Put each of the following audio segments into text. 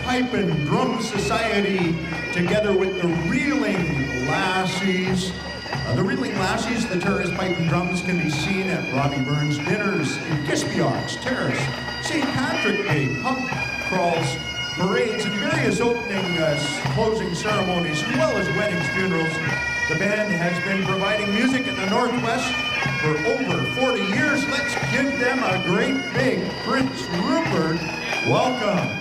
Pipe and Drum Society, together with the Reeling Lassies. The Reeling Lassies, the Terrace Pipe and Drums, can be seen at Robbie Burns dinners in Kispiox, Terrace, St. Patrick Day, pub crawls, parades, and various opening, closing ceremonies, as well as weddings, funerals. The band has been providing music in the Northwest for over 40 years. Let's give them a great big Prince Rupert welcome.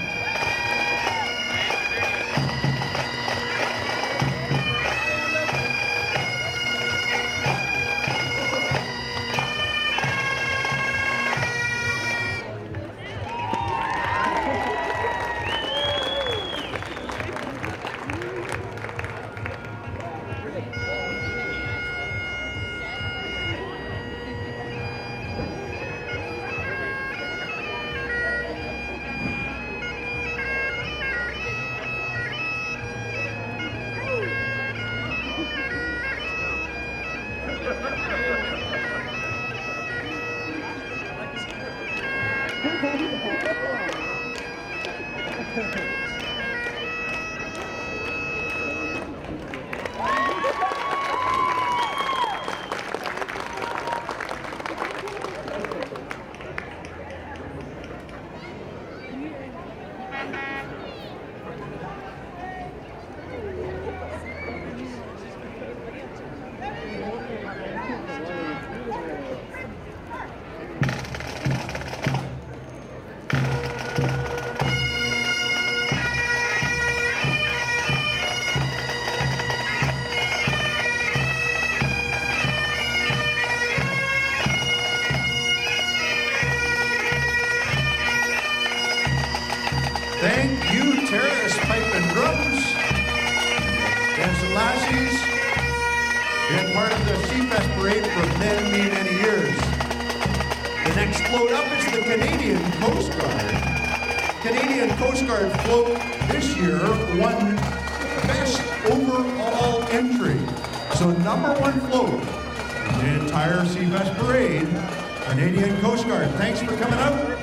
Thank you, Terrace Pipe and Drums, Dancing Lassies, been part of the Seafest Parade for many, many years. The next float up is the Canadian Coast Guard. Canadian Coast Guard float this year won Best Overall Entry. So #1 float in the entire Seafest Parade, Canadian Coast Guard. Thanks for coming out.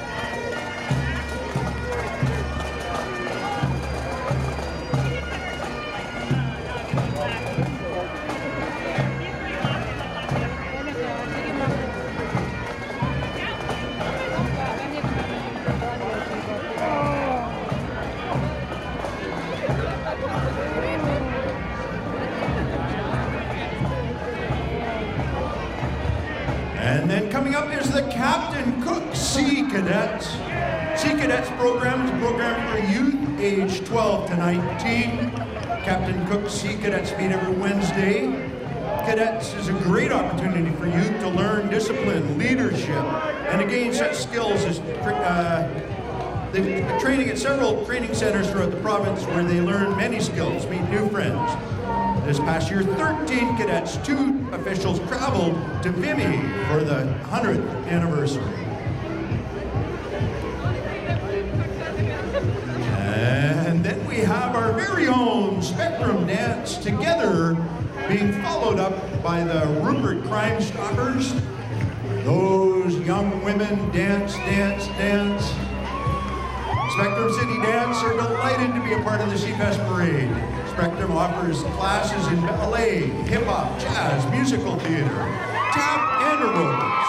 And then coming up is the Captain Cook Sea Cadets. Sea Cadets program is a program for youth age 12 to 19. Captain Cook Sea Cadets meet every Wednesday. Cadets is a great opportunity for youth to learn discipline, leadership, and to gain such skills as they've been training at several training centers throughout the province where they learn many skills, meet new friends. This past year, 13 cadets, 2 officials traveled to Vimy for the 100th anniversary. And then we have our very own Spectrum Dance Together being followed up by the Rupert Crime Stoppers. Those young women dance, dance, dance. Spectrum City Dance are delighted to be a part of the Seafest Parade. Spectrum offers classes in ballet, hip-hop, jazz, musical theater, tap, and aerobics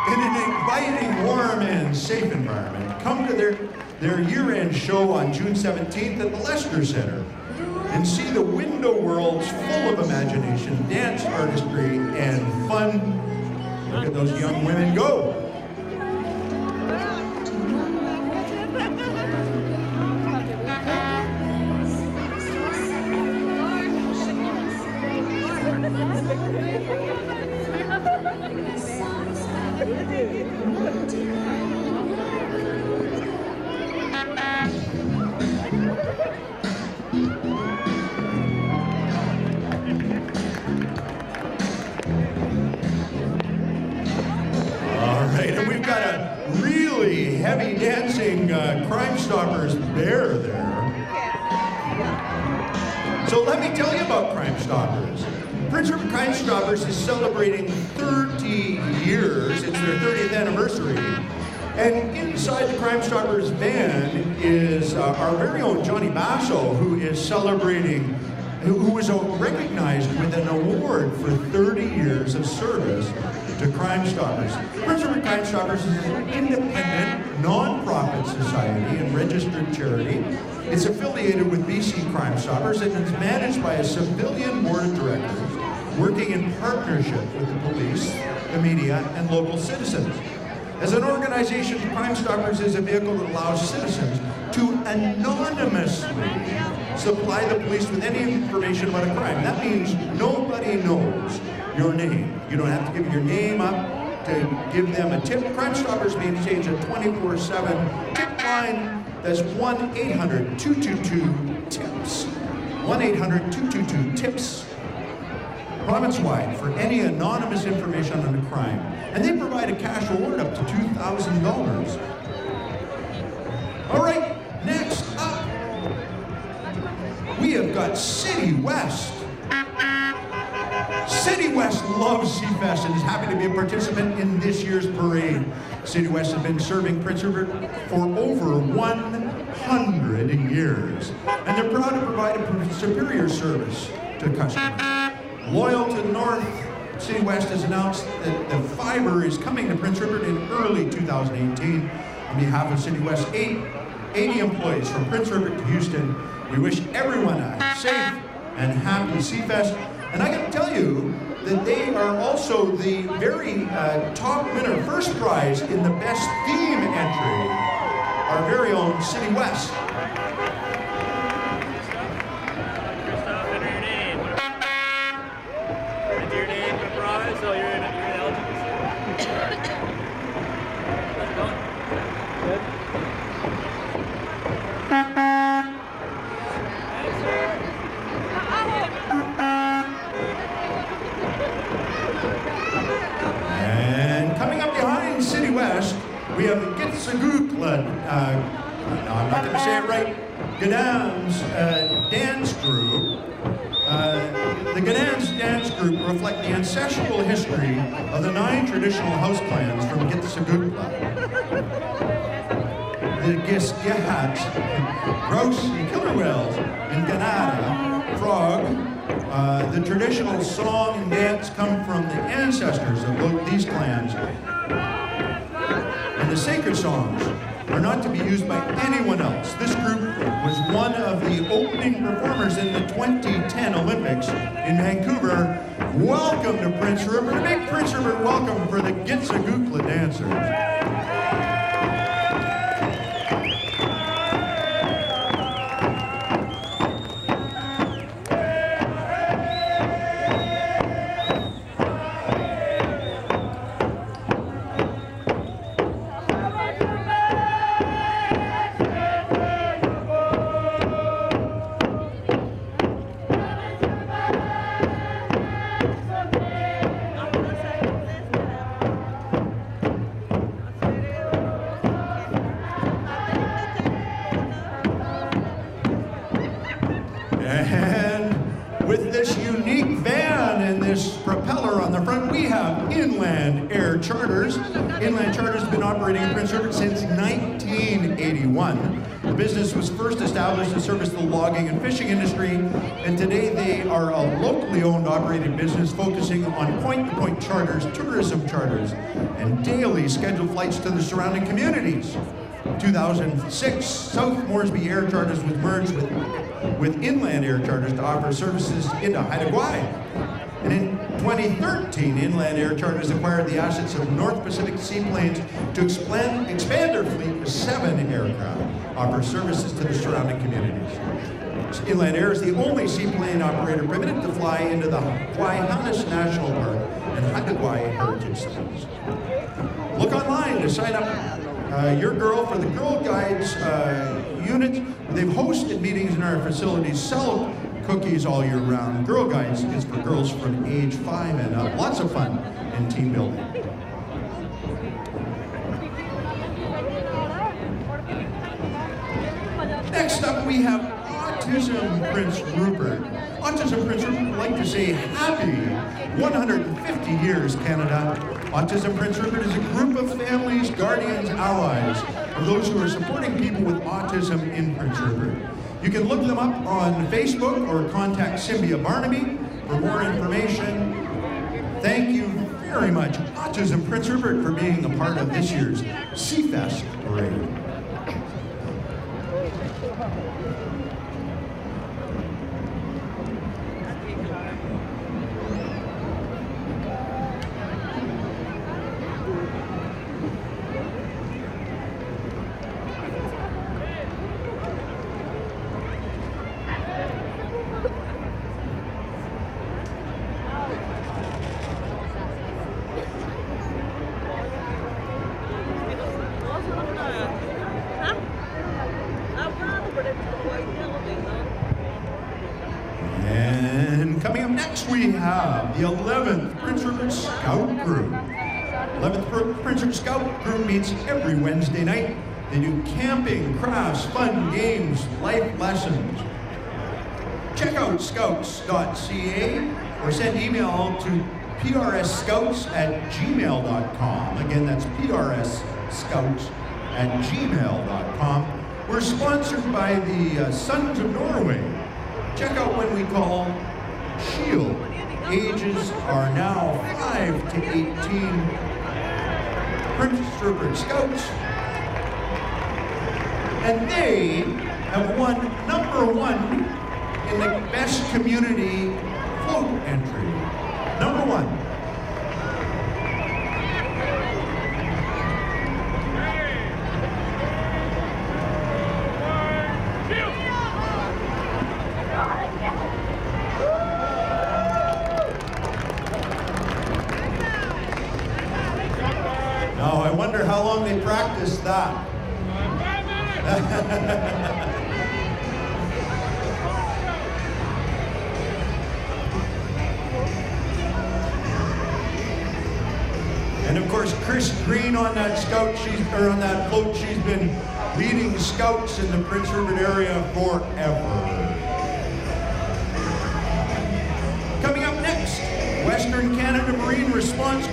in an inviting, warm, and safe environment. Come to their year-end show on June 17th at the Lester Center and see the window worlds full of imagination, dance artistry, and fun. Look at those young women go. Stoppers bear there. So let me tell you about Crime Stoppers. Prince Rupert Crime Stoppers is celebrating 30 years. It's their 30th anniversary. And inside the Crime Stoppers van is our very own Johnny Basso, who is celebrating, who was recognized with an award for 30 years of service to Crime Stoppers. Prince Rupert Crime Stoppers is an independent, non-profit society and registered charity. It's affiliated with BC Crime Stoppers and is managed by a civilian board of directors working in partnership with the police, the media, and local citizens. As an organization, Crime Stoppers is a vehicle that allows citizens to anonymously supply the police with any information about a crime. That means nobody knows your name. You don't have to give your name up to give them a tip. Crime Stoppers maintains a 24/7 tip line. That's 1-800-222-TIPS. 1-800-222-TIPS. Province-wide for any anonymous information on a crime. And they provide a cash reward up to $2,000. All right, next up, we have got City West. City West loves Seafest and is happy to be a participant in this year's parade. City West has been serving Prince Rupert for over 100 years, and they're proud to provide a superior service to customers. Loyal to the North, City West has announced that the fiber is coming to Prince Rupert in early 2018. On behalf of City West, 80 employees from Prince Rupert to Houston, we wish everyone a safe and happy Seafest. And I got to tell you that they are also the very top winner, first prize in the best theme entry, our very own City West. We have the Gitsagukla, I'm not going to say it right, Gadams dance group. The Gadams dance group reflect the ancestral history of the 9 traditional house clans from Gitsagukla. The Gisgehats, Grouse and Killer Whales, and Ganada, Frog. The traditional song and dance come from the ancestors of both these clans. And the sacred songs are not to be used by anyone else. This group was one of the opening performers in the 2010 Olympics in Vancouver. Welcome to Prince Rupert. A big Prince Rupert welcome for the Gitsagukla dancers. And with this unique van and this propeller on the front, we have Inland Air Charters. Inland Charters has been operating in Prince Rupert since 1981. The business was first established to service the logging and fishing industry, and today they are a locally owned operated business focusing on point-to-point charters, tourism charters, and daily scheduled flights to the surrounding communities. 2006, South Moresby Air Charters was merged with Inland Air Charters to offer services into Haida Gwaii. And in 2013, Inland Air Charters acquired the assets of North Pacific Seaplanes to expand their fleet to 7 aircraft, offer services to the surrounding communities. Inland Air is the only seaplane operator permitted to fly into the Waihanas National Park and Haida Gwaii Heritage Sites. Look online to sign up your girl for the Girl Guides unit. They've hosted meetings in our facilities, sell cookies all year round. Girl Guides is for girls from age 5 and up. Lots of fun and team building. we have Autism Prince Rupert. Autism Prince Rupert would like to say happy 150 years, Canada. Autism Prince Rupert is a group of families, guardians, allies of those who are supporting people with autism in Prince Rupert. You can look them up on Facebook or contact Cynthia Barnaby for more information. Thank you very much, Autism Prince Rupert, for being a part of this year's Seafest Parade. And coming up next, we have the 11th Prince Rupert Scout Group. 11th Prince Rupert Scout Group meets every Wednesday night. They do camping, crafts, fun, games, life lessons. Check out scouts.ca or send email to prsscouts@gmail.com. Again, that's prsscouts@gmail.com. We're sponsored by the Sons of Norway. Check out when we call Shield. Ages are now 5 to 18. Prince Rupert Scouts. And they have won #1 in the best community float entry. #1. Now, I wonder how long they practiced that. And of course, Chris Green on that on that float, she's been leading scouts in the Prince Rupert area forever. Coming up next, Western Canada Marine Response.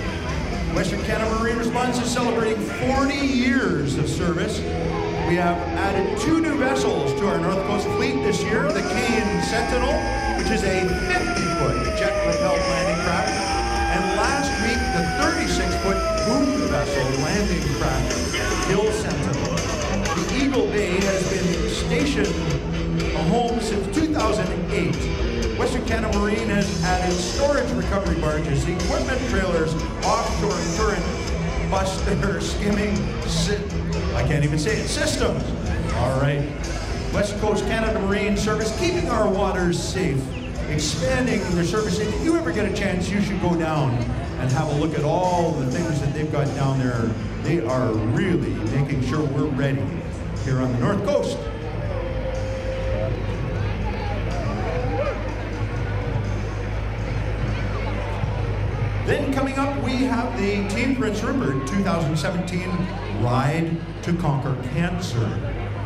Western Canada Marine Response is celebrating 40 years of service. We have added 2 new vessels to our North Coast fleet this year, the Cane Sentinel, which is a 50-foot jet-propelled landing craft, and last week, the 36-foot boom vessel landing craft, Hill Sentinel. The Eagle Bay has been stationed a home since 2008. Western Canada Marine has added storage recovery barges, equipment trailers, offshore current buster, skimming, I can't even say it, systems. All right. West Coast Canada Marine Service, keeping our waters safe, expanding their service. If you ever get a chance, you should go down and have a look at all the things that they've got down there. They are really making sure we're ready here on the North Coast. Then coming up, we have the Team Prince Rupert 2017 Ride to Conquer Cancer.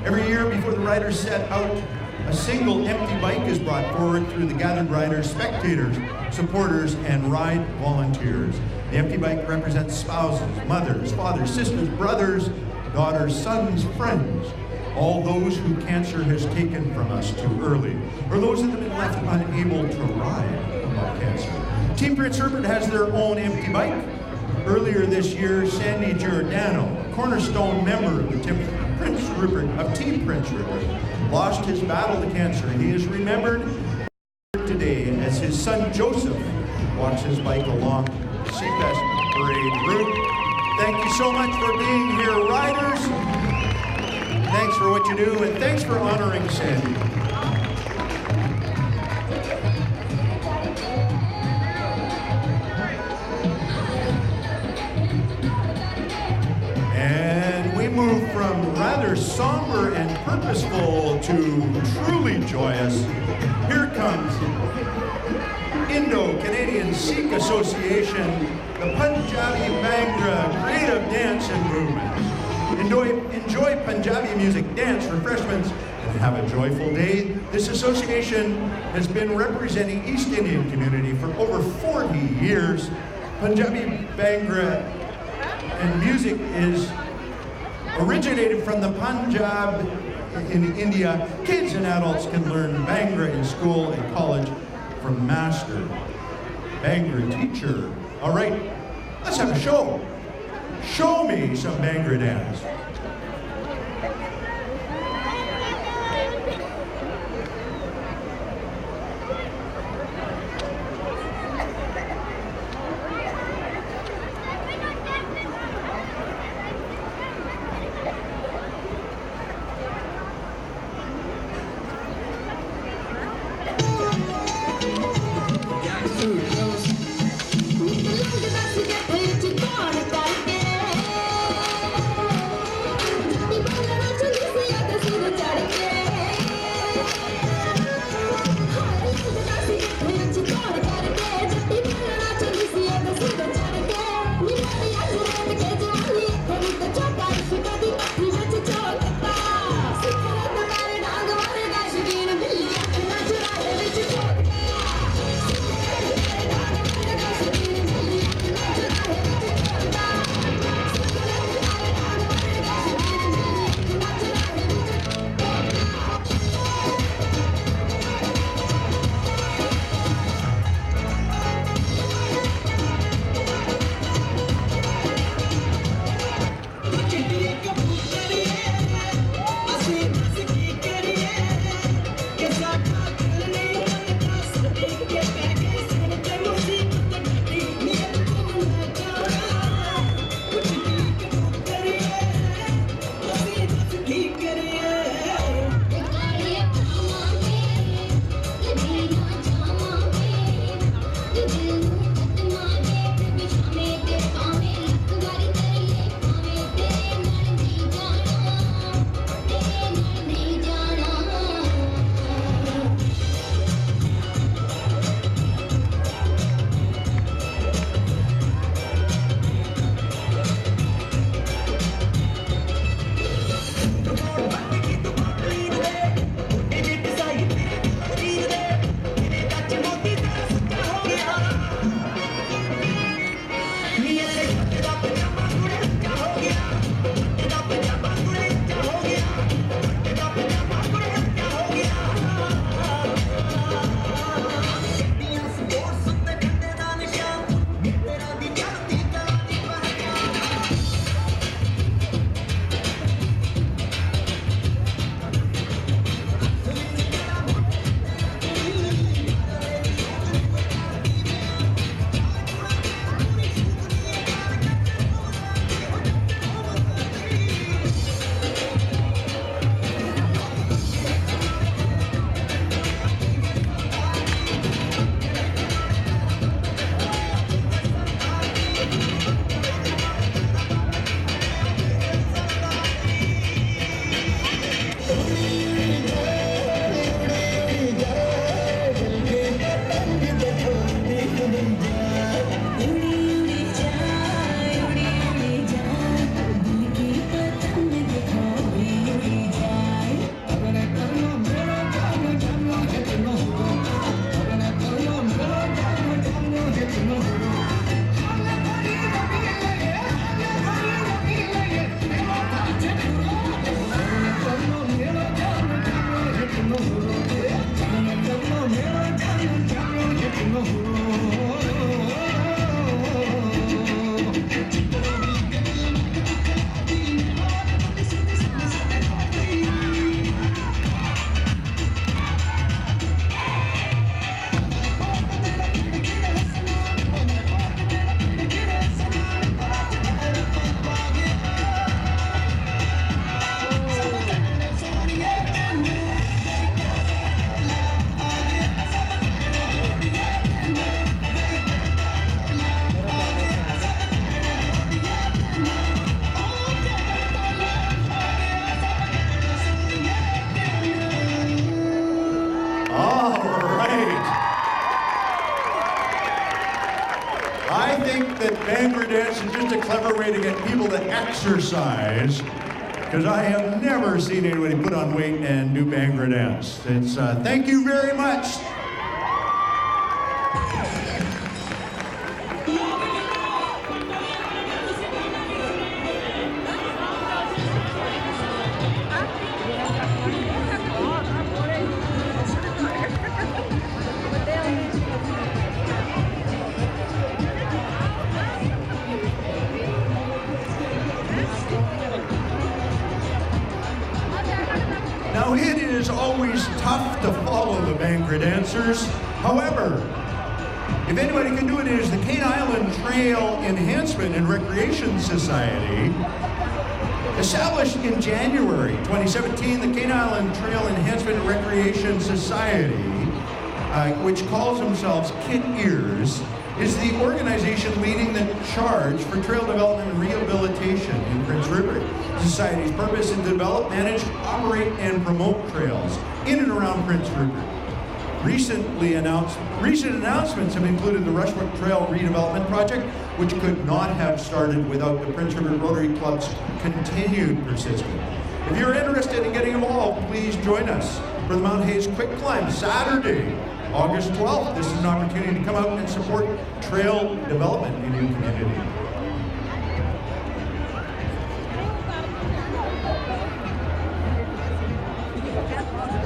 Every year before the riders set out, a single empty bike is brought forward through the gathered riders, spectators, supporters, and ride volunteers. The empty bike represents spouses, mothers, fathers, sisters, brothers, daughters, sons, friends, all those who cancer has taken from us too early, or those that have been left unable to ride about cancer. Team Prince Rupert has their own empty bike. Earlier this year, Sandy Giordano, a cornerstone member of the Team Prince Rupert, lost his battle to cancer. He is remembered today as his son Joseph walks his bike along Seafest Parade route. Thank you so much for being here, riders. Thanks for what you do, and thanks for honoring Sandy. And we move from rather somber and purposeful to truly joyous. Here comes Indo-Canadian Sikh Association, the Punjabi Bhangra Creative Dance and Movement. Enjoy Punjabi music, dance, refreshments, and and have a joyful day. This association has been representing East Indian community for over 40 years. Punjabi Bhangra and music is originated from the Punjab in India. Kids and adults can learn Bhangra in school and college from master Bhangra teacher. All right, let's have a show. Show me some Bhangra dance. Bhangra dance is just a clever way to get people to exercise because I have never seen anybody put on weight and do Bhangra dance. It's thank you very much. Now, it is always tough to follow the Bhangra dancers. However, if anybody can do it, it is the Cane Island Trail Enhancement and Recreation Society. Established in January 2017, the Cane Island Trail Enhancement and Recreation Society, which calls themselves Kit Ears, is the organization leading the charge for trail development and rehabilitation in Prince Rupert. The Society's purpose is to develop, manage, operate, and promote trails in and around Prince Rupert. Recent announcements have included the Rushbrook Trail Redevelopment Project, which could not have started without the Prince Rupert Rotary Club's continued persistence. If you're interested in getting involved, please join us for the Mount Hayes Quick Climb Saturday, August 12th. This is an opportunity to come out and support trail development in your community.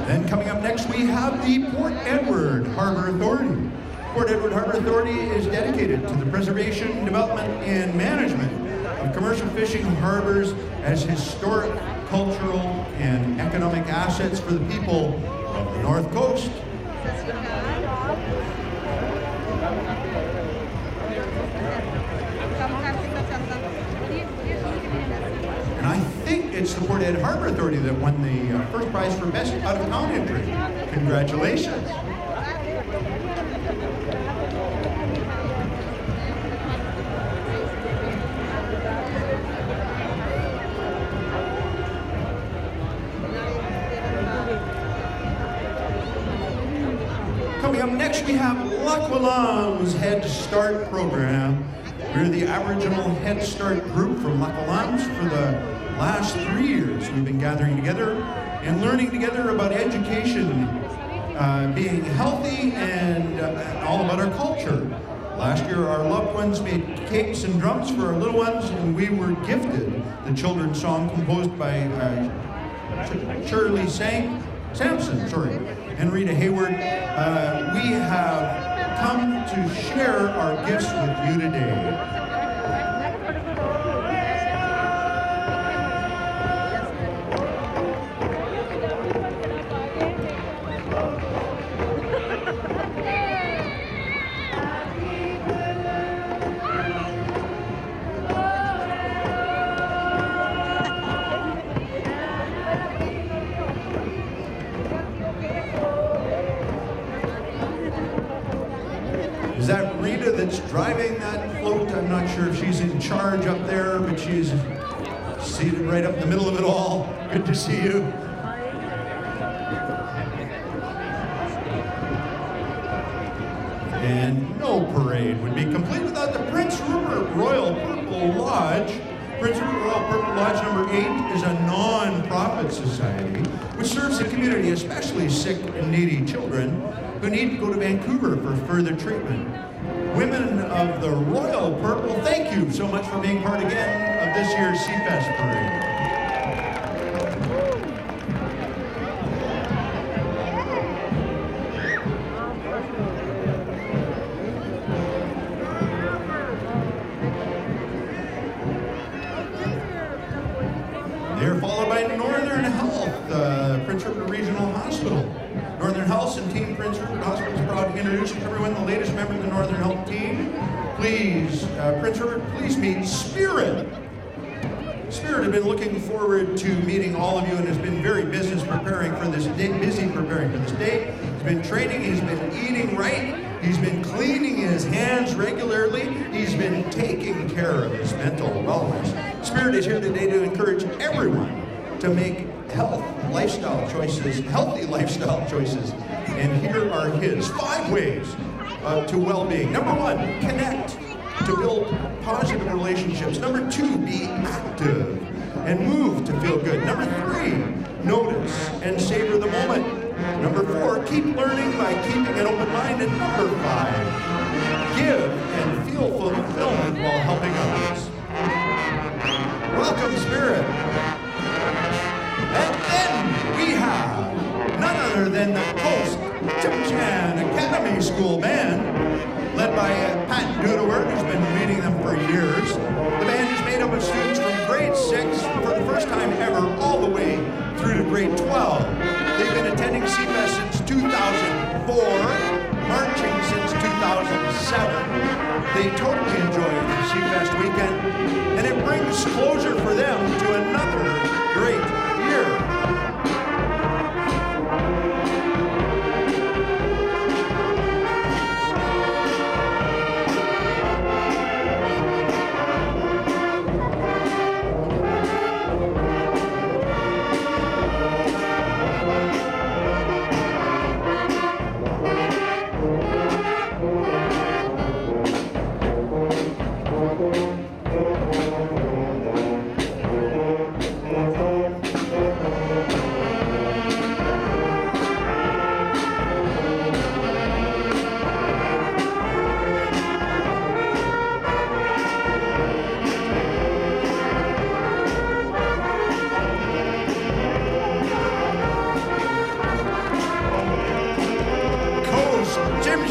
Then coming up next, we have the Port Edward Harbour Authority. Port Edward Harbour Authority is dedicated to the preservation, development, and management of commercial fishing harbors as historic, cultural, and economic assets for the people of the North Coast. And I think it's the Port Ed Harbour Authority that won the first prize for Best Out-of-Town Entry. Congratulations. Coming up next, we have Lacqualam's Head Start program. We're the Aboriginal Head Start group from Lacqualam's. For the last 3 years, we've been gathering together and learning together about education, being healthy, and all about our culture. Last year, our loved ones made cakes and drums for our little ones, and we were gifted the children's song composed by Shirley Sampson, and Rita Hayward. We have come to share our gifts with you today. Is that Rita that's driving that float? I'm not sure if she's in charge up there, but she's seated right up in the middle of it all. Good to see you. And no parade would be complete without the Prince Rupert Royal Purple Lodge. Prince Rupert Royal Purple Lodge number 8 is a non-profit society which serves the community, especially sick and needy children who need to go to Vancouver for further treatment. Women of the Royal Purple, thank you so much for being part again of this year's Seafest Parade. They're followed by Northern Health, Prince Rupert Regional Hospital. Northern Health and Team Prince Rupert Hospital is proud to introduce to everyone the latest member of the Northern Health team. Please, Prince Rupert, please meet Spirit. Spirit had been looking forward to meeting all of you and has been very busy preparing for this day. He's been training, he's been eating right, he's been cleaning his hands regularly, he's been taking care of his mental wellness. Spirit is here today to encourage everyone to make healthy lifestyle choices, and here are his 5 ways to well-being. Number 1, connect to build positive relationships. Number 2, be active. and move to feel good. Number 3, notice and savor the moment. Number 4, keep learning by keeping an open mind. And number 5, give and feel fulfillment while helping others. Welcome, Spirit. And then we have none other than the Coast Chimchan Academy School Band, led by Pat Dudewer, who's been leading them for years. The band is made up of students from grade 6 for the first time ever, all the way through to grade 12. They've been attending Seafest since 2004, marching since 2007. They totally enjoy the Seafest weekend, and it brings closure for them to another great year.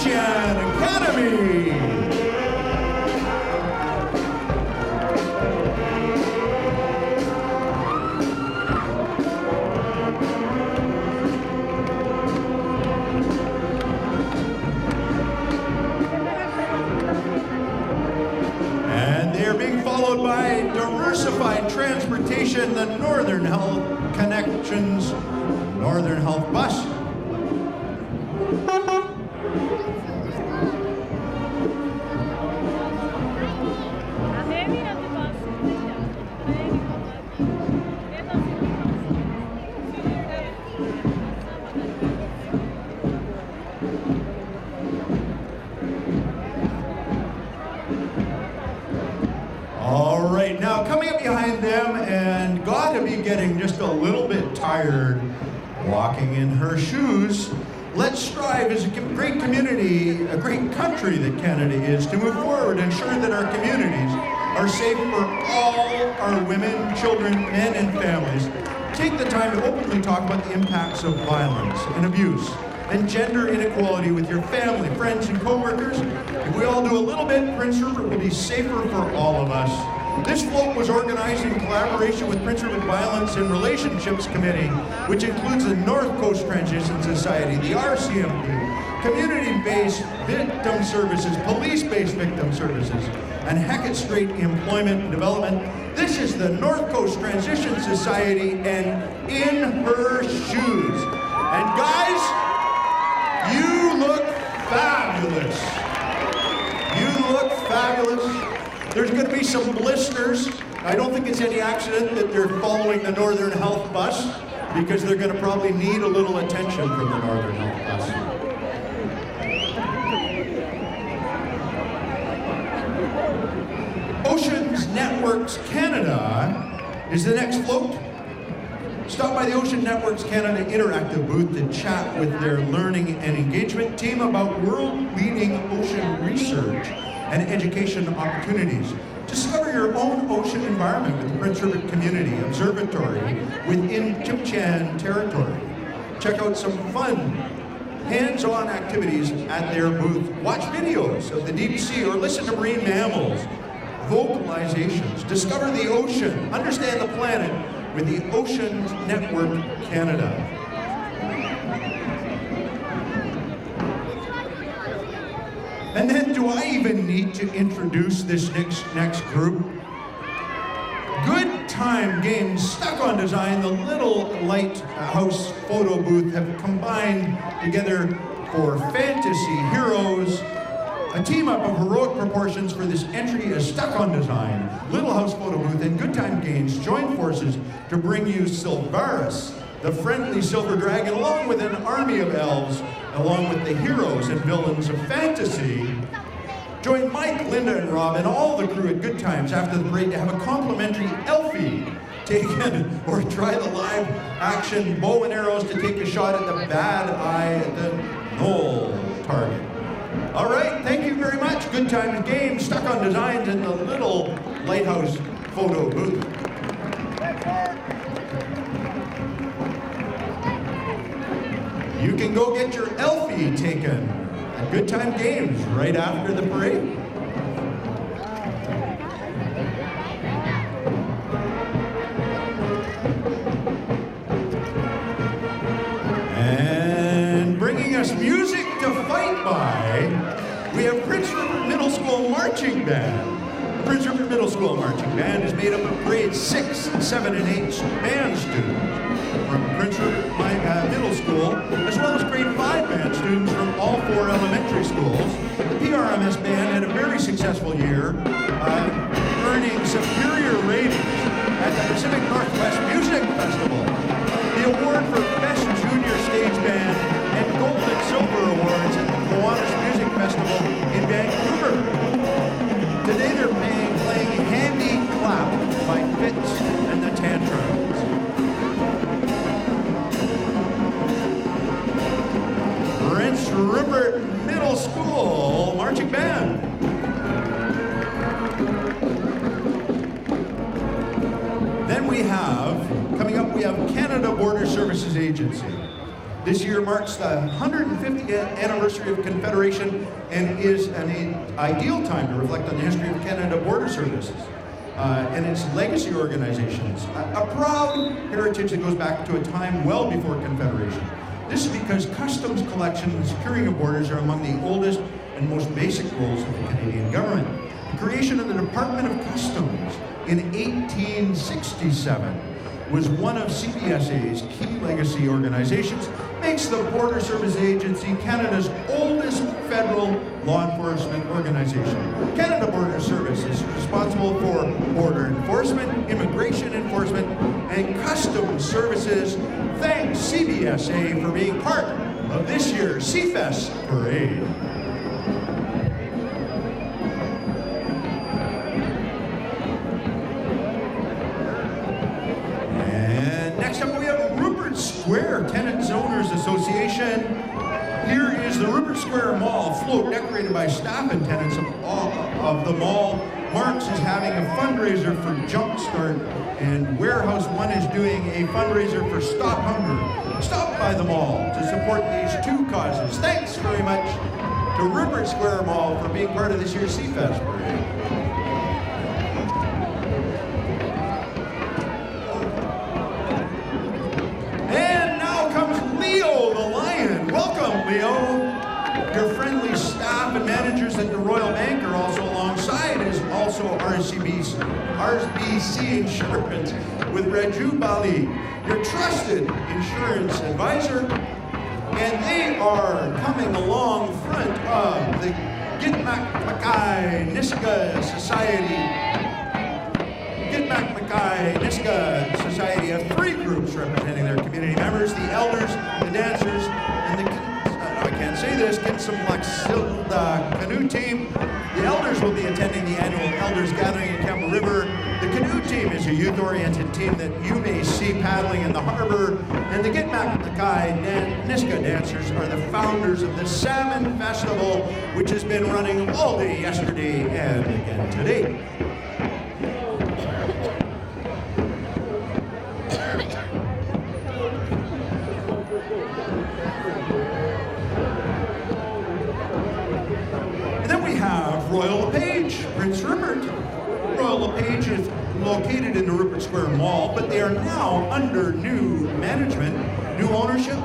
Academy. And they are being followed by Diversified Transportation, the Northern Health Connections Northern Health Bus. All right, now coming up behind them and got to be getting just a little bit tired walking in her shoes, let's strive as a great community, a great country that Canada is, to move forward and ensure that our communities are safe for all our women, children, men, and families. Take the time to openly talk about the impacts of violence and abuse and gender inequality with your family, friends, and co-workers. If we all do a little bit, Prince Rupert will be safer for all of us. This float was organized in collaboration with Prince Rupert Violence and Relationships Committee, which includes the North Coast Transition Society, the RCMP, community-based victim services, police-based victim services, and Hecate Strait Employment and Development. This is the North Coast Transition Society and In Her Shoes. And guys, you look fabulous. You look fabulous. There's going to be some blisters. I don't think it's any accident that they're following the Northern Health Bus, because they're going to probably need a little attention from the Northern Health Bus. Oceans Networks Canada is the next float. Stop by the Ocean Networks Canada interactive booth to chat with their learning and engagement team about world-leading ocean research and education opportunities. Discover your own ocean environment with the Prince Rupert Community Observatory within Chimchan territory. Check out some fun, hands-on activities at their booth. Watch videos of the deep sea or listen to marine mammals. Vocalizations. Discover the ocean. Understand the planet with the Oceans Network Canada. And then, do I even need to introduce this next group? Good Time Games, Stuck on Design, the Little Lighthouse Photo Booth have combined together for Fantasy Heroes, a team up of heroic proportions for this entry as Stuck on Design, Little House Photo Booth, and Good Time Games join forces to bring you Sylvaris, the friendly silver dragon, along with an army of elves, along with the heroes and villains of fantasy. Join Mike, Linda, and Rob, and all the crew at Good Times after the parade to have a complimentary Elfie taken, or try the live action bow and arrows to take a shot at the bad eye at the knoll target. All right, thank you very much. Good Times Games, Stuck on Designs in the little lighthouse photo booth. You can go get your Elfie taken at Good Time Games right after the parade. And bringing us music to fight by, we have Prince Rupert Middle School Marching Band. The Prince Rupert Middle School Marching Band is made up of grades 6, 7, and 8 band students from Prince Rupert Middle School, as well as grade 5 band students from all 4 elementary schools. The PRMS band had a very successful year, earning superior ratings at the Pacific Northwest Music Festival, the award for Best Junior Stage Band, and Gold and Silver Awards at the Kiwanis Music Festival in Vancouver. Today they're playing Handy Clap by Fitz and the Tantrums. Prince Rupert Middle School Marching Band. Then we have, coming up, we have Canada Border Services Agency. This year marks the 150th anniversary of Confederation and is an ideal time to reflect on the history of Canada Border Services and its legacy organizations. A proud heritage that goes back to a time well before Confederation. This is because customs collection and securing of borders are among the oldest and most basic roles of the Canadian government. The creation of the Department of Customs in 1867 was one of CBSA's key legacy organizations, makes the Border Service Agency Canada's oldest federal law enforcement organization. Canada Border Service is responsible for border enforcement, immigration enforcement, and customs services. Thanks CBSA for being part of this year's Seafest Parade. Square Tenants Owners Association. Here is the Rupert Square Mall float decorated by staff and tenants of the mall. Marks is having a fundraiser for Jumpstart, and Warehouse One is doing a fundraiser for Stop Hunger. Stop by the mall to support these 2 causes. Thanks very much to Rupert Square Mall for being part of this year's Seafest Parade. Leo. Your friendly staff and managers at the Royal Bank are also alongside, is also RBC Insurance with Raju Bali, your trusted insurance advisor, and they are coming along front of the Gitmak Mackay Niska Society. Gitmak Mackay Niska Society have 3 groups representing their community members: the elders, the dancers, and the I can't say this, Kinsamlaxilda canoe team. The elders will be attending the annual Elders Gathering in Campbell River. The canoe team is a youth-oriented team that you may see paddling in the harbor. And the Gitmak Mackay Niska dancers are the founders of the Salmon Festival, which has been running all day yesterday and again today. Royal LePage, Prince Rupert. Royal LePage is located in the Rupert Square Mall, but they are now under new management, new ownership.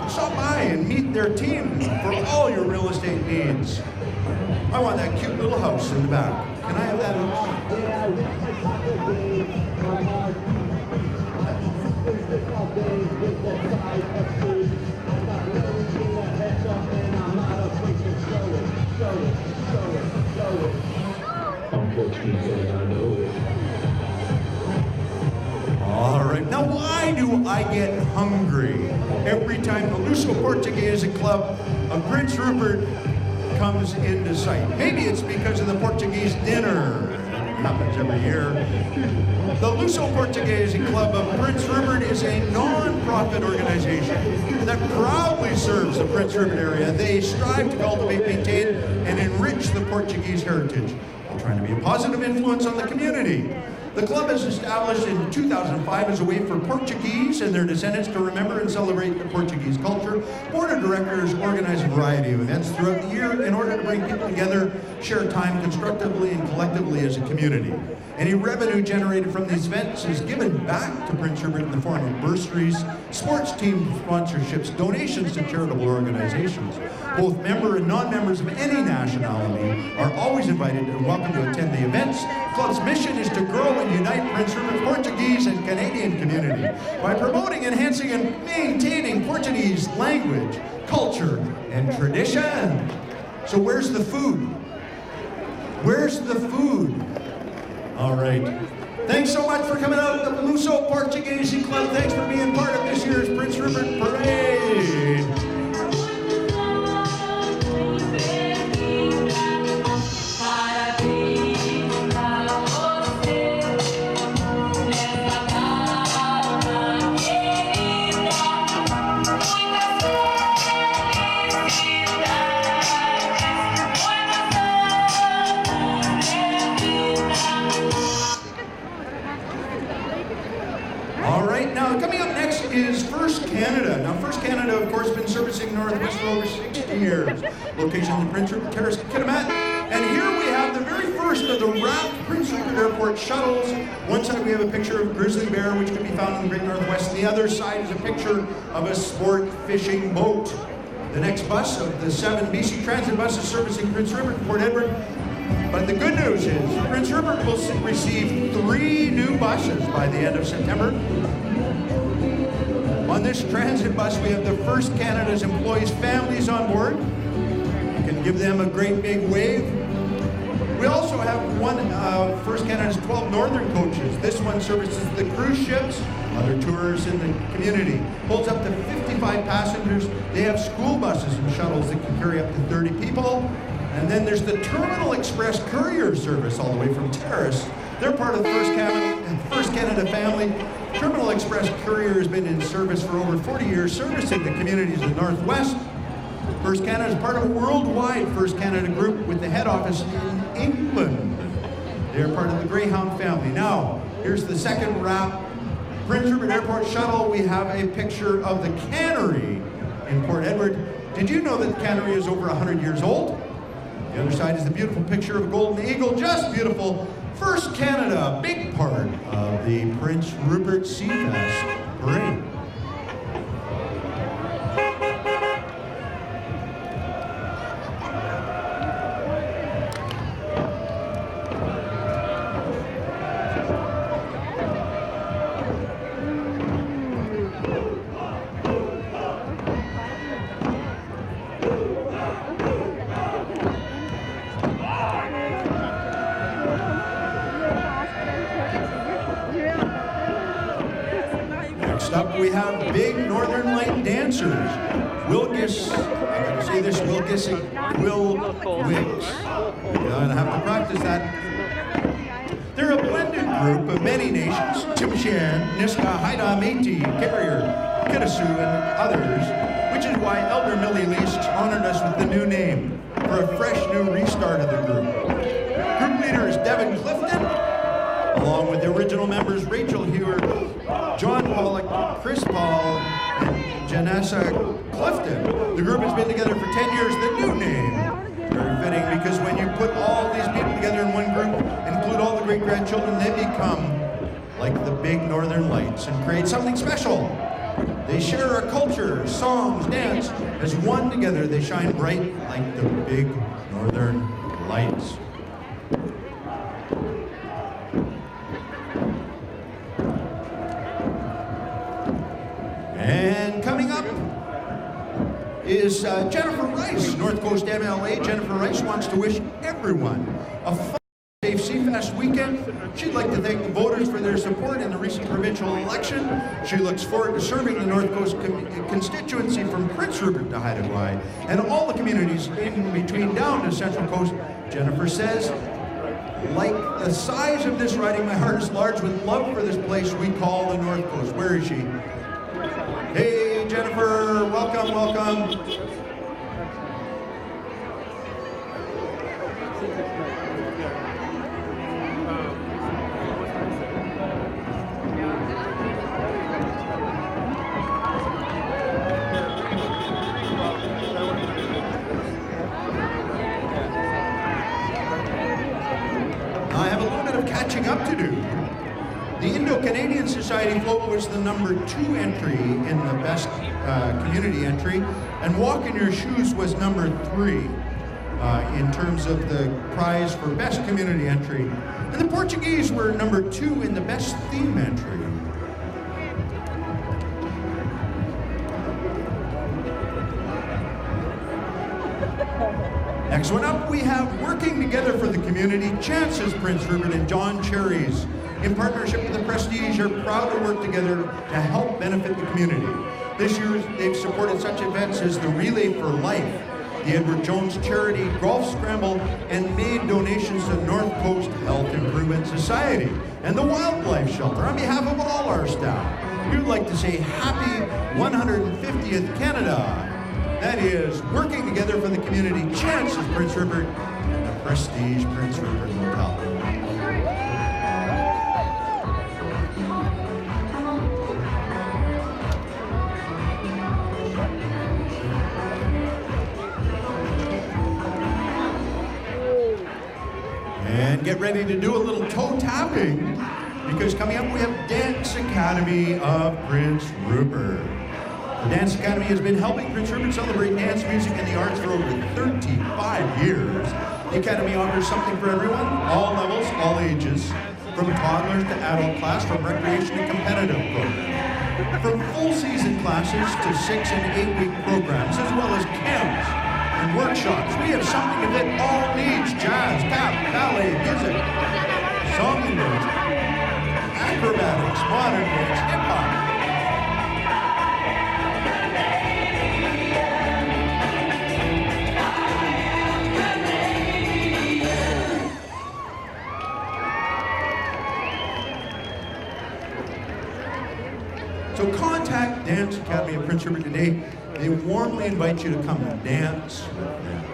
Stop by and meet their team for all your real estate needs. I want that cute little house in the back. Can I have that All right, now why do I get hungry every time the Luso Portuguese Club of Prince Rupert comes into sight. Maybe it's because of the Portuguese dinner. It happens every year. The Luso Portuguese Club of Prince Rupert is a non-profit organization that proudly serves the Prince Rupert area. They strive to cultivate, maintain, and enrich the Portuguese heritage while trying to be a positive influence on the community. The club was established in 2005 as a way for Portuguese and their descendants to remember and celebrate the Portuguese culture. Board of directors organize a variety of events throughout the year in order to bring people together, share time constructively and collectively as a community. Any revenue generated from these events is given back to Prince Rupert in the form of bursaries, sports team sponsorships, donations to charitable organizations. Both member and non-members of any nationality are always invited and welcome to attend the events. The club's mission is to grow and unite Prince Rupert's Portuguese and Canadian community by promoting, enhancing, and maintaining Portuguese language, culture, and tradition. So where's the food? Where's the food? All right. Thanks so much for coming out to the Luso Portuguese Club. Thanks for being part of this year's Prince Rupert Parade. Coming up next is First Canada. Now, First Canada, of course, has been servicing Northwest for over 60 years. Location in Prince Rupert Terrace, Kitimat. And here we have the very first of the wrapped Prince Rupert Airport shuttles. One side we have a picture of a grizzly bear, which can be found in the Great Northwest. The other side is a picture of a sport fishing boat. The next bus of the 7 BC Transit buses servicing Prince Rupert and Port Edward. But the good news is Prince Rupert will receive 3 new buses by the end of September. On this transit bus, we have the First Canada's employees' families on board. You can give them a great big wave. We also have one of First Canada's 12 northern coaches. This one services the cruise ships, other tours in the community. Holds up to 55 passengers. They have school buses and shuttles that can carry up to 30 people. And then there's the Terminal Express courier service all the way from Terrace. They're part of the First Canada family. Terminal Express Courier has been in service for over 40 years, servicing the communities of the Northwest. First Canada is part of a worldwide First Canada group with the head office in England. They are part of the Greyhound family. Now, here's the second wrap. Prince Rupert Airport shuttle, we have a picture of the cannery in Port Edward. Did you know that the cannery is over 100 years old? The other side is the beautiful picture of a golden eagle, just beautiful. First Canada, big part of the Prince Rupert Seafest Parade. Next up, we have big Northern Light dancers. Wilkis, I gotta say this, Wilkis and Will Wicks. You're gonna have to practice that. They're a blended group of many nations, Tsimshian, Niska, Haida, Métis, Carrier, Kittasu, and others, which is why Elder Millie Least honored us with the new name for a fresh new restart of the group. Group leader is Devin Clifton, along with the original members Rachel Hewer, John Pollock, Chris Paul, and Janessa Clifton. The group has been together for 10 years. The new name, very fitting, because when you put all these people together in one group, include all the great-grandchildren, they become like the big Northern Lights and create something special. They share a culture, songs, dance. As one together, they shine bright like the big Northern Lights. And coming up is Jennifer Rice, North Coast MLA. Jennifer Rice wants to wish everyone a fun safe Seafest weekend. She'd like to thank the voters for their support in the recent provincial election. She looks forward to serving the North Coast constituency from Prince Rupert to Haida Gwaii and all the communities in between down to Central Coast. Jennifer says, like the size of this riding, my heart is large with love for this place we call the North Coast. Where is she? Hey, Jennifer, welcome, welcome. I have a little bit of catching up to do. The Indo-Canadian Society float was the #2 entry in the best community entry, and Walk in Your Shoes was #3 in terms of the prize for best community entry. And the Portuguese were #2 in the best theme entry. Next one up, we have Working Together for the Community, Chances Prince Rupert and John Cherries. In partnership with the Prestige, are proud to work together to help benefit the community. This year, they've supported such events as the Relay for Life, the Edward Jones Charity Golf Scramble, and made donations to North Coast Health Improvement Society and the Wildlife Shelter. On behalf of all our staff, we would like to say happy 150th Canada. That is Working Together for the Community, Chances Prince Rupert, and the Prestige Prince Rupert Hotel. And get ready to do a little toe tapping, because coming up we have Dance Academy of Prince Rupert. The Dance Academy has been helping Prince Rupert celebrate dance music and the arts for over 35 years. The Academy offers something for everyone, all levels, all ages, from toddlers to adult class, from recreation to competitive programs. From full season classes to 6- and 8-week programs, as well as camps and workshops. We have something to fit all needs: jazz, tap, ballet, music, song and dance, acrobatics, modern dance, hip-hop. So contact Dance Academy of Prince Rupert today. They warmly invite you to come and dance with them.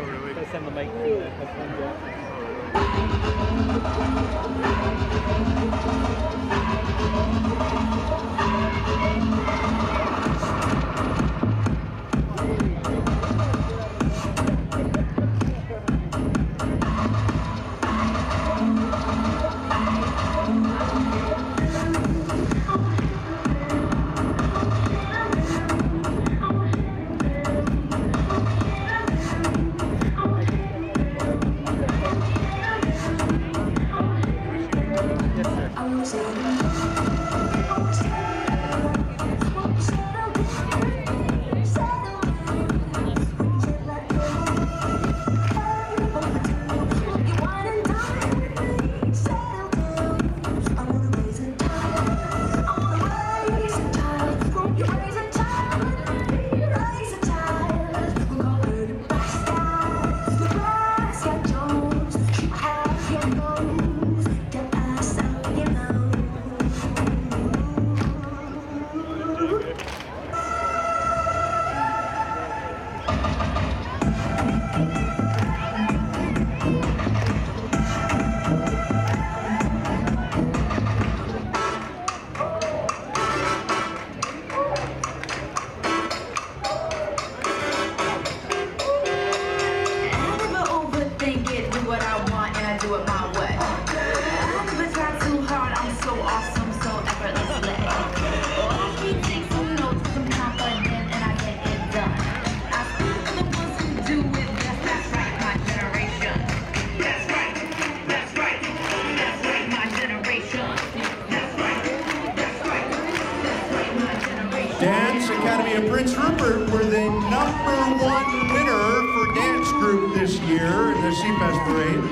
Dance Academy of Prince Rupert were the #1 winner for dance group this year in the Seafest Parade.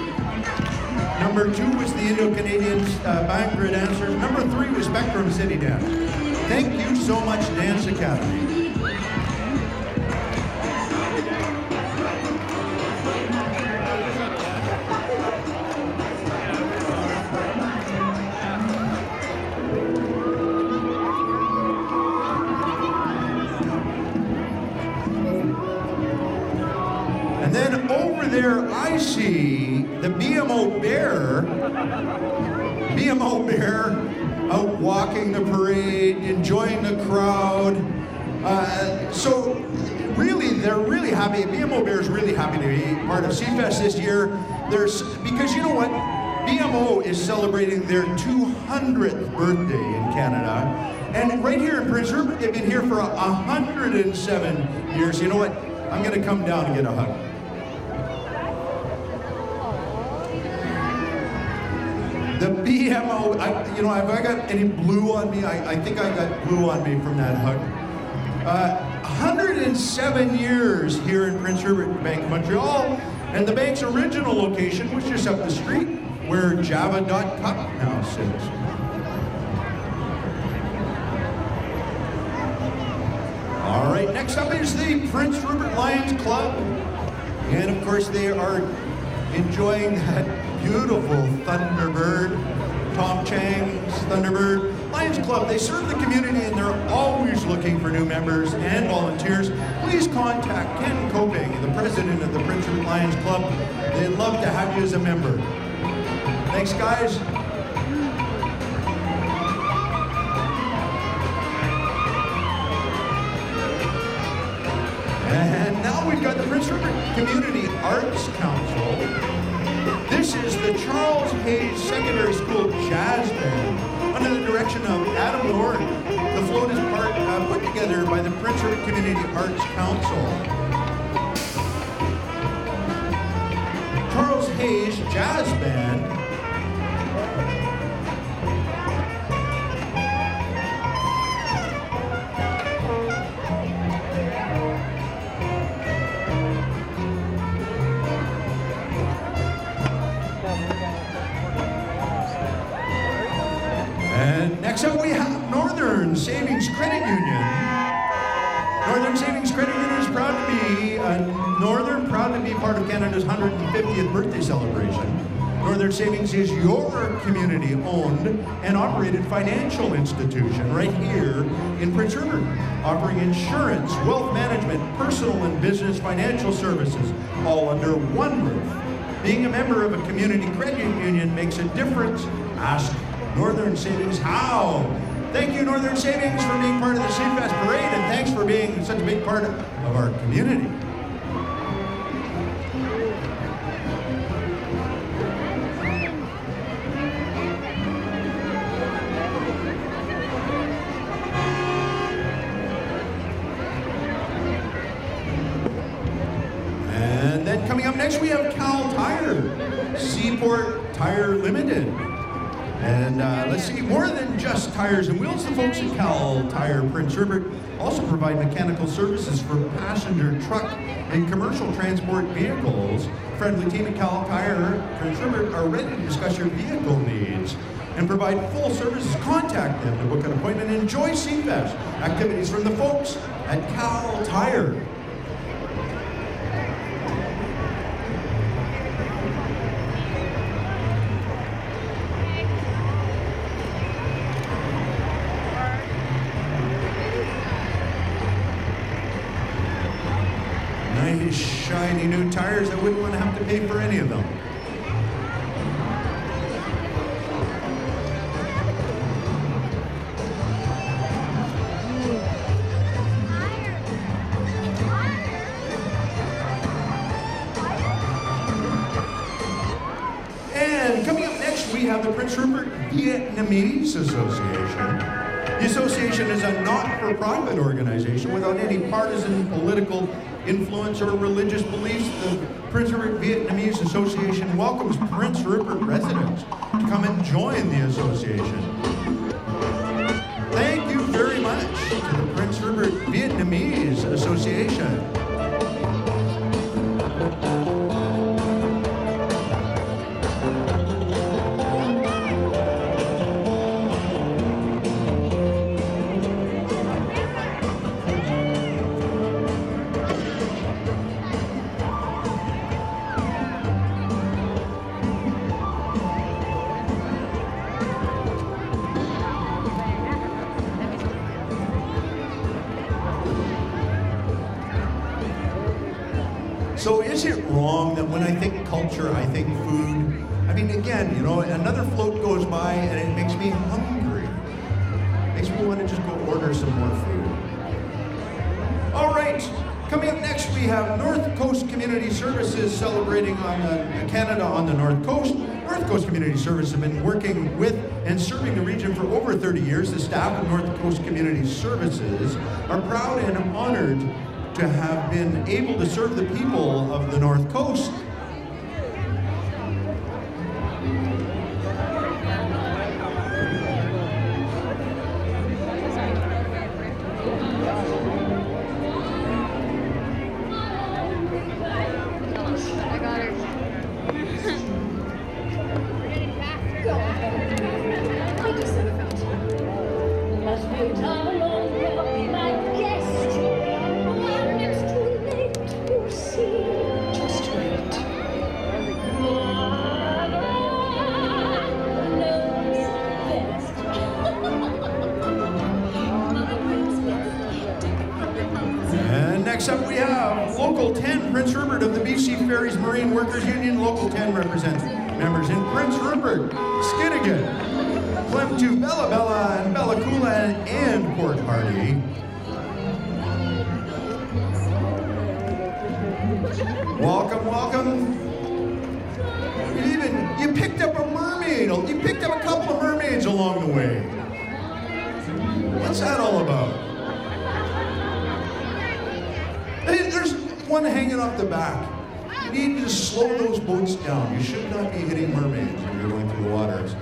Number 2 was the Indo-Canadian Bhangra dancers. Number 3 was Spectrum City Dance. Thank you so much, Dance Academy. And then over there, I see the BMO Bear out walking the parade, enjoying the crowd. So really, they're really happy. BMO Bear is really happy to be part of Seafest this year. Because you know what? BMO is celebrating their 200th birthday in Canada. And right here in Prince Rupert, they've been here for 107 years. You know what? I'm going to come down and get a hug. The BMO, have I got any blue on me? I think I got blue on me from that hug. 107 years here in Prince Rupert Bank, Montreal, and the bank's original location was just up the street where Java.Cup now sits. All right, next up is the Prince Rupert Lions Club. And of course, they are enjoying that beautiful Thunderbird, Tom Chang's Thunderbird. Lions Club, they serve the community and they're always looking for new members and volunteers. Please contact Ken Coping, the president of the Prince Rupert Lions Club. They'd love to have you as a member. Thanks, guys. And now we've got the Prince Rupert Community Arts Council. This is the Charles Hayes Secondary School Jazz Band under the direction of Adam Warren. The float is put together by the Prince Rupert Community Arts Council. Charles Hayes Jazz Band next up, we have Northern Savings Credit Union. Northern Savings Credit Union is proud to be part of Canada's 150th birthday celebration. Northern Savings is your community-owned and operated financial institution right here in Prince Rupert, offering insurance, wealth management, personal and business financial services, all under one roof. Being a member of a community credit union makes a difference. Ask Northern Savings how. Thank you, Northern Savings, for being part of the Seafest Parade, and thanks for being such a big part of our community. And then coming up next, we have Cal Tire, Seaport Tire Limited. And let's see, more than just tires and wheels, the folks at Cal Tire Prince Rupert also provide mechanical services for passenger, truck, and commercial transport vehicles. Friendly team at Cal Tire Prince Rupert are ready to discuss your vehicle needs and provide full services. Contact them to book an appointment and enjoy Seafest activities from the folks at Cal Tire. Nice, shiny new tires. I wouldn't want to have to pay for any of them. And coming up next, we have the Prince Rupert Vietnamese Association. The association is a not-for-profit organization without any partisan political influence or religious beliefs. The Prince Rupert Vietnamese Association welcomes Prince Rupert residents to come and join the association. Thank you very much to the Prince Rupert Vietnamese Association. when I think culture, I think food. I mean, again, you know, another float goes by and it makes me hungry. Makes me want to just go order some more food. All right, coming up next we have North Coast Community Services celebrating on Canada on the North Coast. North Coast Community Services have been working with and serving the region for over 30 years. The staff of North Coast Community Services are proud and honored to have been able to serve the people of the North Coast. Next up we have Local 10, Prince Rupert of the BC Ferries Marine Workers Union. Local 10 represents members in Prince Rupert, Skidegate, Clem2, Bella Bella, and Bella Coola, and Port Hardy. Welcome, welcome. You picked up a mermaid. You picked up a couple of mermaids along the way. What's that all about? There's one hanging off the back. You need to slow those boats down. You should not be hitting mermaids when you're going through the waters.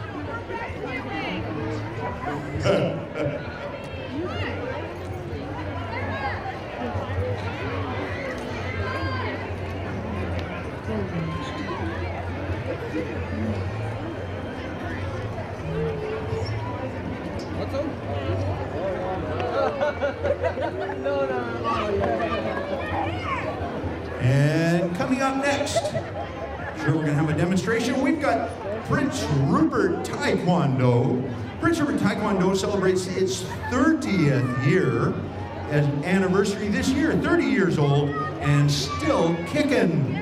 And coming up next, sure we're going to have a demonstration. We've got Prince Rupert Taekwondo. Prince Rupert Taekwondo celebrates its 30th year as anniversary this year. 30 years old and still kicking.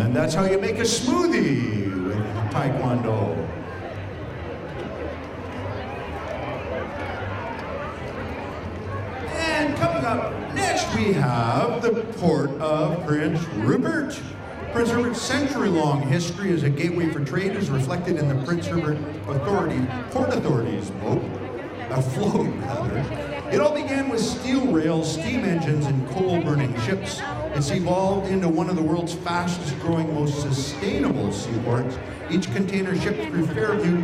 And that's how you make a smoothie with Taekwondo. And coming up next, we have the Port of Prince Rupert. Prince Rupert's century-long history as a gateway for trade is reflected in the Prince Rupert Port Authority's float. It all began with steel rails, steam engines, and coal-burning ships. It's evolved into one of the world's fastest-growing, most sustainable seaports. Each container shipped through Fairview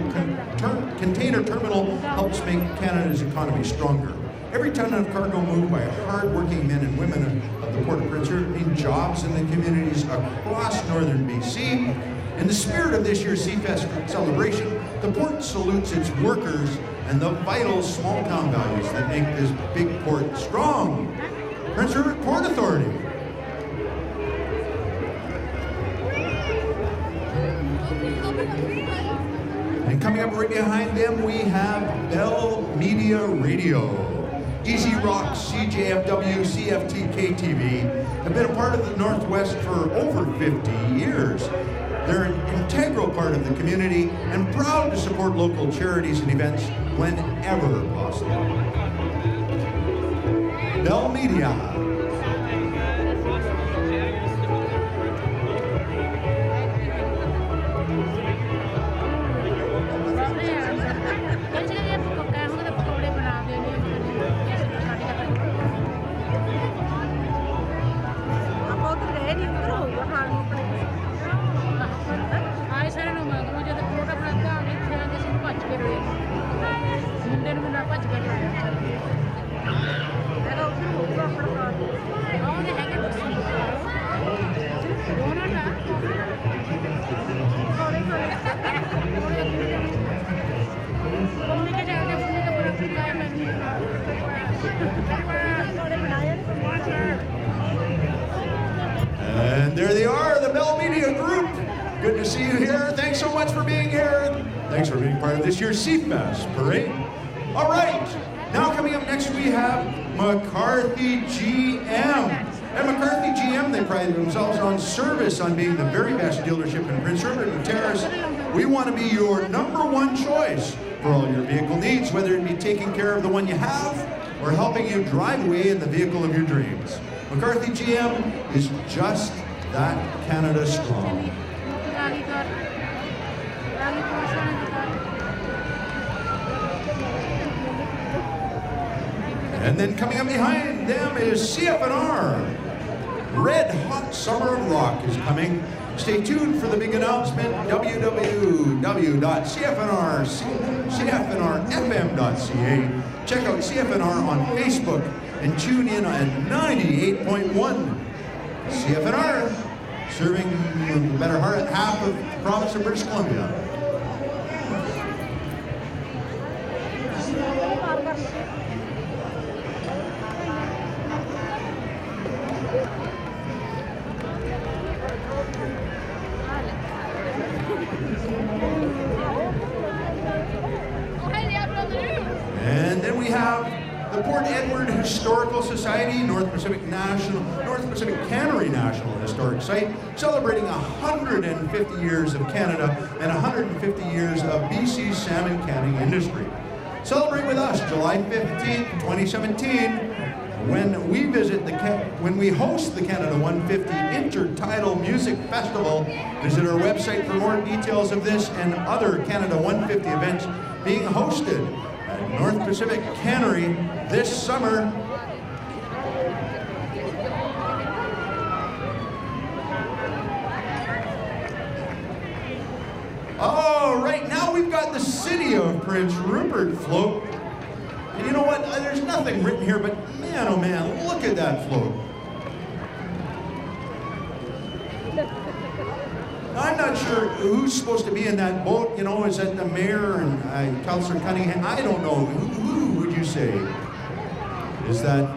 Container Terminal helps make Canada's economy stronger. Every ton of cargo moved by hard-working men and women of the Port of Prince Rupert mean jobs in the communities across northern BC. In the spirit of this year's Seafest celebration, the port salutes its workers and the vital small-town values that make this big port strong. Prince Rupert Port Authority. And coming up right behind them, we have Bell Media Radio. Easy Rock, CJFW, CFT, KTV have been a part of the Northwest for over 50 years. They're an integral part of the community and proud to support local charities and events whenever possible. Bell Media. And there they are, the Bell Media Group. Good to see you here. Thanks so much for being here. Thanks for being part of this year's Seafest Parade. All right, now coming up next we have McCarthy GM. At McCarthy GM, they pride themselves on service, on being the very best dealership in Prince Rupert and Terrace. We want to be your #1 choice for all your vehicle needs, whether it be taking care of the one you have or helping you drive away in the vehicle of your dreams. McCarthy GM is just that Canada strong. And then coming up behind them is CFNR. Red Hot Summer of Rock is coming. Stay tuned for the big announcement, www.cfnrfm.ca. Check out CFNR on Facebook and tune in at 98.1. CFNR, serving the better half of the province of British Columbia. And then we have the Port Edward Historical Society, North Pacific Cannery National Historic Site, celebrating 150 years of Canada and 150 years of BC's salmon canning industry. Celebrate with us July 15th, 2017, when we host the Canada 150 Intertidal Music Festival. Visit our website for more details of this and other Canada 150 events being hosted at North Pacific Cannery this summer. Oh, right now we've got the City of Prince Rupert float. And you know what? There's nothing written here, but man, oh man, look at that float. I'm not sure who's supposed to be in that boat. You know, is that the mayor and Councillor Cunningham? I don't know. Who would you say is that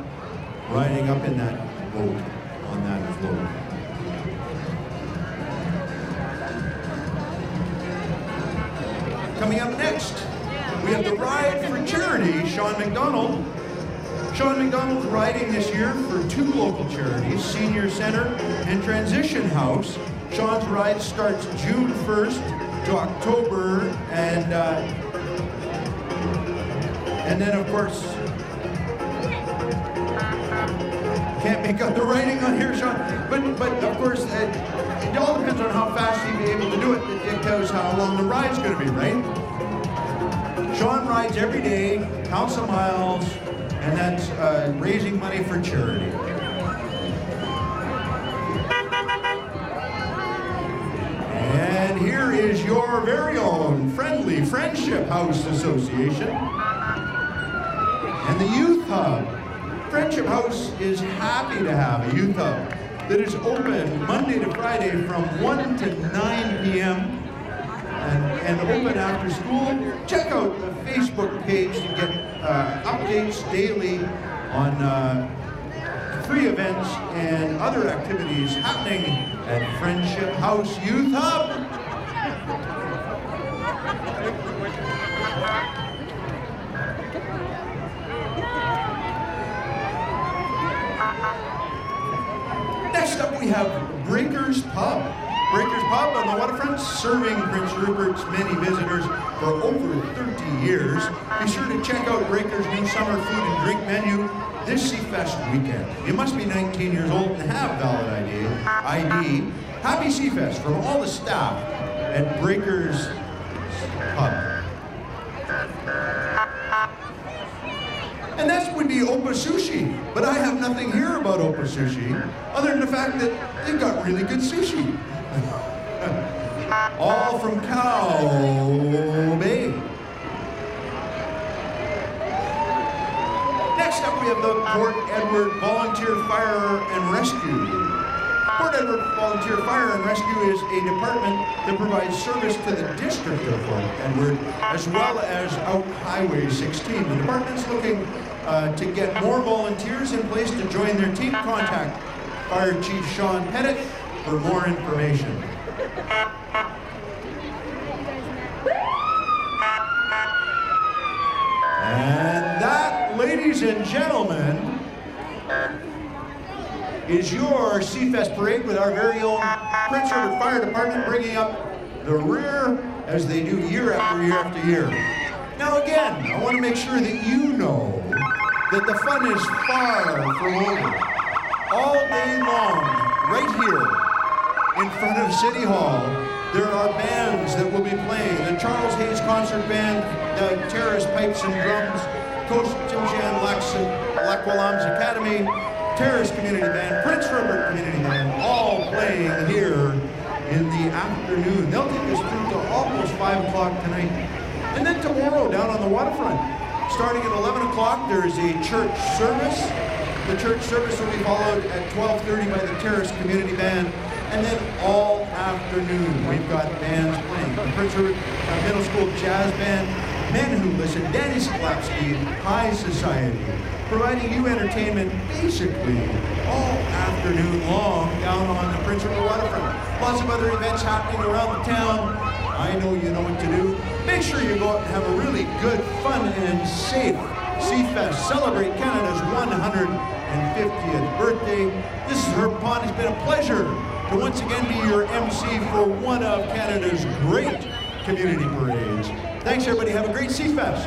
riding up in that boat on that float? Coming up next, we have the Ride for Charity, Sean McDonald. Sean McDonald's riding this year for 2 local charities, Senior Center and Transition House. Sean's ride starts June 1st to October, and then of course, can't ain't got the writing on here, Sean. But of course, it all depends on how fast you be able to do it. It dictates how long the ride's going to be, right? Sean rides every day, counts the miles, and that's raising money for charity. And here is your very own friendly Friendship House Association and the Youth Hub. Friendship House is happy to have a youth hub that is open Monday to Friday from 1 to 9 p.m. and open after school. Check out the Facebook page to get updates daily on free events and other activities happening at Friendship House Youth Hub. Next up we have Breakers Pub. Breakers Pub on the waterfront, serving Prince Rupert's many visitors for over 30 years. Be sure to check out Breakers' new summer food and drink menu this Seafest weekend. You must be 19 years old and have valid ID. Happy Seafest from all the staff at Breakers Pub. And that would be Opa Sushi. But I have nothing here about Opa Sushi, other than the fact that they've got really good sushi. All from Cow Bay. Next up we have the Port Edward Volunteer Fire and Rescue. Port Edward Volunteer Fire and Rescue is a department that provides service to the district of Port Edward as well as out Highway 16. The department's looking to get more volunteers in place to join their team. Contact Fire Chief Sean Pettit for more information. And that, ladies and gentlemen, is your Seafest Parade with our very own Prince Rupert Fire Department bringing up the rear as they do year after year after year. Now again, I want to make sure that you know that the fun is far from over. All day long, right here in front of City Hall, there are bands that will be playing. The Charles Hayes Concert Band, the Terrace Pipes and Drums, Coach Timjan Laqualam's Academy, Terrace Community Band, Prince Rupert Community Band, all playing here in the afternoon. They'll take us through to almost 5 o'clock tonight. And then tomorrow down on the waterfront, starting at 11 o'clock, there is a church service. The church service will be followed at 12:30 by the Terrace Community Band. And then all afternoon, we've got bands playing. The Prince Rupert Middle School Jazz Band, Men Who Listen, Danny Sklapsky, High Society, providing you entertainment basically all afternoon long down on the Prince Rupert waterfront. Lots of other events happening around the town. I know you know what to do. Make sure you go out and have a really good, fun, and safe Seafest. Celebrate Canada's 150th birthday. This is Herb Pond. It's been a pleasure to once again be your MC for one of Canada's great community parades. Thanks, everybody. Have a great Seafest.